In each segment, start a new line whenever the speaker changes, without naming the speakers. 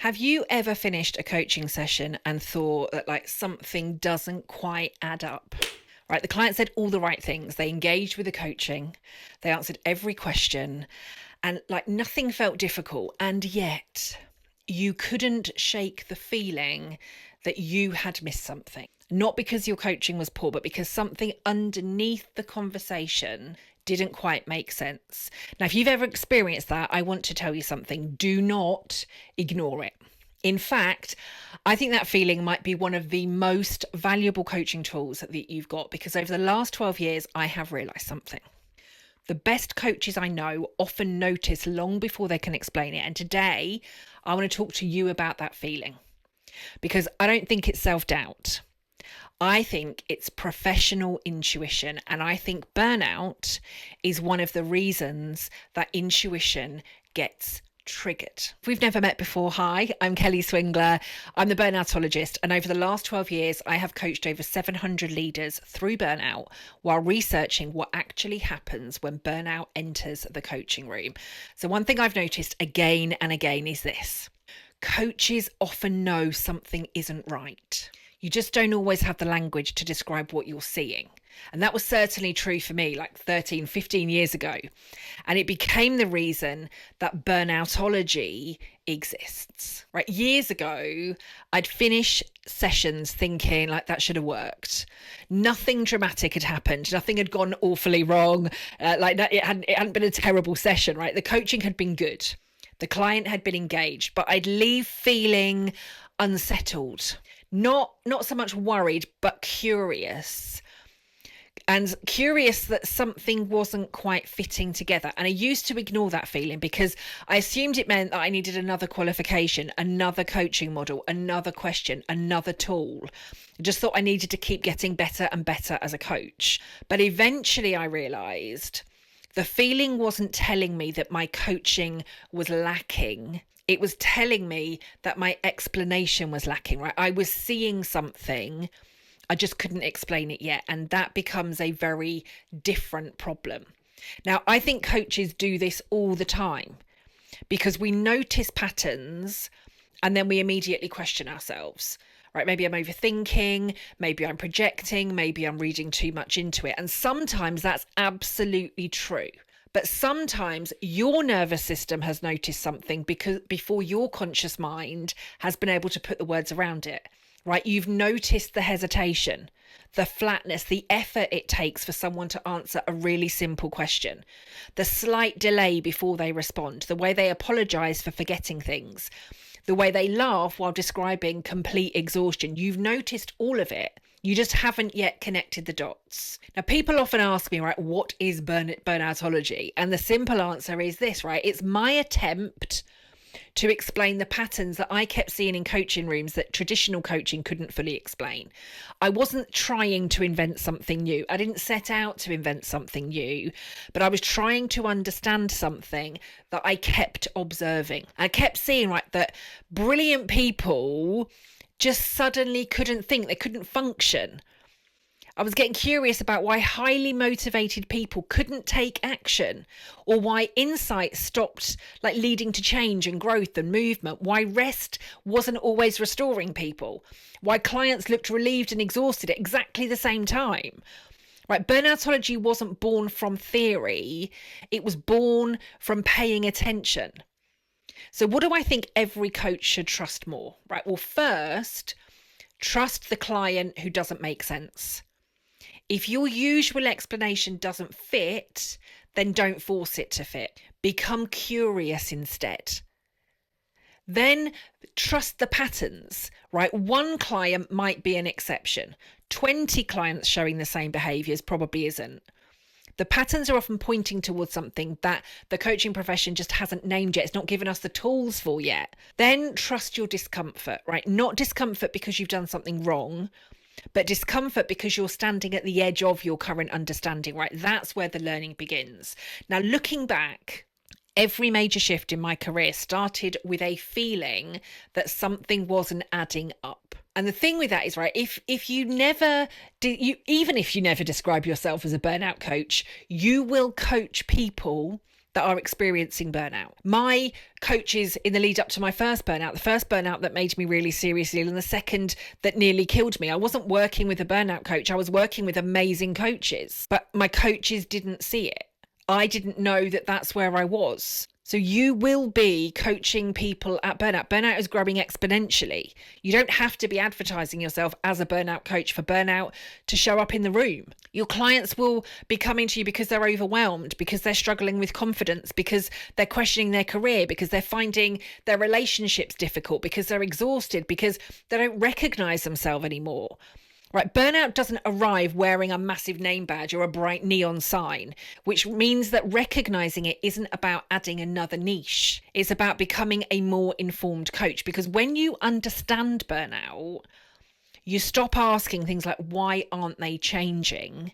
Have you ever finished a coaching session and thought that like something doesn't quite add up? Right, the client said all the right things. They engaged with the coaching, they answered every question, and like nothing felt difficult. And yet you couldn't shake the feeling that you had missed something. Not because your coaching was poor, but because something underneath the conversation didn't quite make sense. Now, if you've ever experienced that, I want to tell you something. Do not ignore it. In fact, I think that feeling might be one of the most valuable coaching tools that you've got, because over the last 12 years, I have realized something. The best coaches I know often notice long before they can explain it. And today, I want to talk to you about that feeling, because I don't think it's self-doubt. I think it's professional intuition. And I think burnout is one of the reasons that intuition gets triggered. If we've never met before, hi, I'm Kelly Swingler. I'm the Burnoutologist. And over the last 12 years, I have coached over 700 leaders through burnout while researching what actually happens when burnout enters the coaching room. So one thing I've noticed again and again is this. Coaches often know something isn't right. You just don't always have the language to describe what you're seeing. And that was certainly true for me like 13, 15 years ago. And it became the reason that Burnoutology exists. Right? Years ago, I'd finish sessions thinking like that should have worked. Nothing dramatic had happened. Nothing had gone awfully wrong. It hadn't been a terrible session, right? The coaching had been good. The client had been engaged, but I'd leave feeling unsettled. Not so much worried, but curious. And curious that something wasn't quite fitting together. And I used to ignore that feeling because I assumed it meant that I needed another qualification, another coaching model, another question, another tool. I just thought I needed to keep getting better and better as a coach. But eventually I realized the feeling wasn't telling me that my coaching was lacking. It was telling me that my explanation was lacking, right? I was seeing something, I just couldn't explain it yet. And that becomes a very different problem. Now, I think coaches do this all the time because we notice patterns and then we immediately question ourselves, right? Maybe I'm overthinking, maybe I'm projecting, maybe I'm reading too much into it. And sometimes that's absolutely true. But sometimes your nervous system has noticed something because before your conscious mind has been able to put the words around it, right? You've noticed the hesitation, the flatness, the effort it takes for someone to answer a really simple question, the slight delay before they respond, the way they apologize for forgetting things, the way they laugh while describing complete exhaustion. You've noticed all of it. You just haven't yet connected the dots. Now, people often ask me, right, what is burnoutology? And the simple answer is this, right? It's my attempt to explain the patterns that I kept seeing in coaching rooms that traditional coaching couldn't fully explain. I wasn't trying to invent something new. I didn't set out to invent something new, but I was trying to understand something that I kept observing. I kept seeing, right, that brilliant people just suddenly couldn't think, they couldn't function. I was getting curious about why highly motivated people couldn't take action, or why insight stopped like leading to change and growth and movement, why rest wasn't always restoring people, why clients looked relieved and exhausted at exactly the same time. Right, burnoutology wasn't born from theory, it was born from paying attention. So what do I think every coach should trust more? Right, well, first, trust the client who doesn't make sense. If your usual explanation doesn't fit, then don't force it to fit. Become curious instead. Then trust the patterns, right? One client might be an exception. 20 clients showing the same behaviors probably isn't. The patterns are often pointing towards something that the coaching profession just hasn't named yet. It's not given us the tools for yet. Then trust your discomfort, right? Not discomfort because you've done something wrong, but discomfort because you're standing at the edge of your current understanding, right? That's where the learning begins. Now, looking back, every major shift in my career started with a feeling that something wasn't adding up. And the thing with that is, right, if you never even if you never describe yourself as a burnout coach, you will coach people that are experiencing burnout. My coaches in the lead up to my first burnout, the first burnout that made me really seriously ill and the second that nearly killed me, I wasn't working with a burnout coach. I was working with amazing coaches, but my coaches didn't see it. I didn't know that that's where I was. So you will be coaching people at burnout. Burnout is growing exponentially. You don't have to be advertising yourself as a burnout coach for burnout to show up in the room. Your clients will be coming to you because they're overwhelmed, because they're struggling with confidence, because they're questioning their career, because they're finding their relationships difficult, because they're exhausted, because they don't recognize themselves anymore. Right, burnout doesn't arrive wearing a massive name badge or a bright neon sign, which means that recognizing it isn't about adding another niche. It's about becoming a more informed coach, because when you understand burnout, you stop asking things like, why aren't they changing?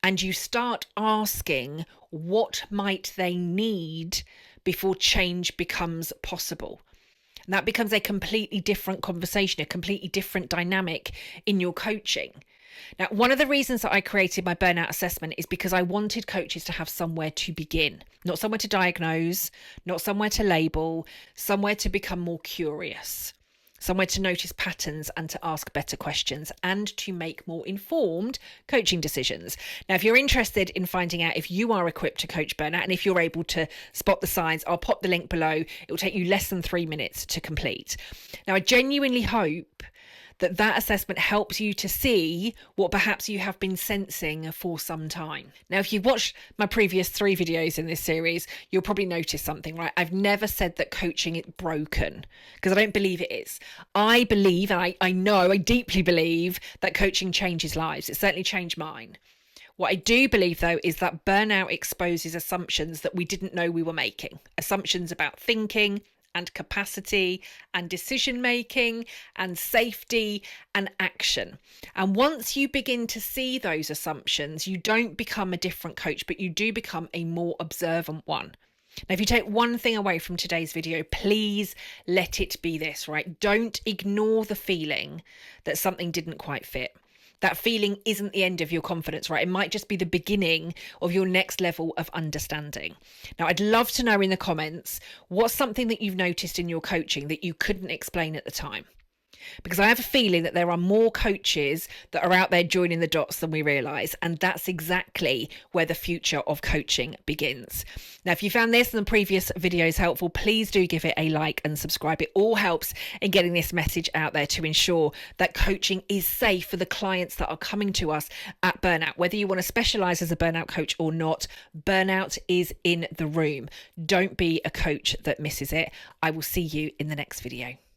And you start asking, what might they need before change becomes possible? And that becomes a completely different conversation, a completely different dynamic in your coaching. Now, one of the reasons that I created my burnout assessment is because I wanted coaches to have somewhere to begin, not somewhere to diagnose, not somewhere to label, somewhere to become more curious, somewhere to notice patterns and to ask better questions and to make more informed coaching decisions. Now, if you're interested in finding out if you are equipped to coach burnout and if you're able to spot the signs, I'll pop the link below. It will take you less than 3 minutes to complete. Now, I genuinely hope that assessment helps you to see what perhaps you have been sensing for some time. Now, if you've watched my previous 3 videos in this series, you'll probably notice something, right? I've never said that coaching is broken, because I don't believe it is. I believe, and I know, I deeply believe that coaching changes lives. It certainly changed mine. What I do believe, though, is that burnout exposes assumptions that we didn't know we were making. Assumptions about thinking and capacity and decision making and safety and action. And once you begin to see those assumptions, you don't become a different coach, but you do become a more observant one. Now, if you take one thing away from today's video, please let it be this, right? Don't ignore the feeling that something didn't quite fit. That feeling isn't the end of your confidence, right? It might just be the beginning of your next level of understanding. Now, I'd love to know in the comments, what's something that you've noticed in your coaching that you couldn't explain at the time? Because I have a feeling that there are more coaches that are out there joining the dots than we realise. And that's exactly where the future of coaching begins. Now, if you found this and the previous videos helpful, please do give it a like and subscribe. It all helps in getting this message out there to ensure that coaching is safe for the clients that are coming to us at Burnout. Whether you want to specialise as a burnout coach or not, burnout is in the room. Don't be a coach that misses it. I will see you in the next video.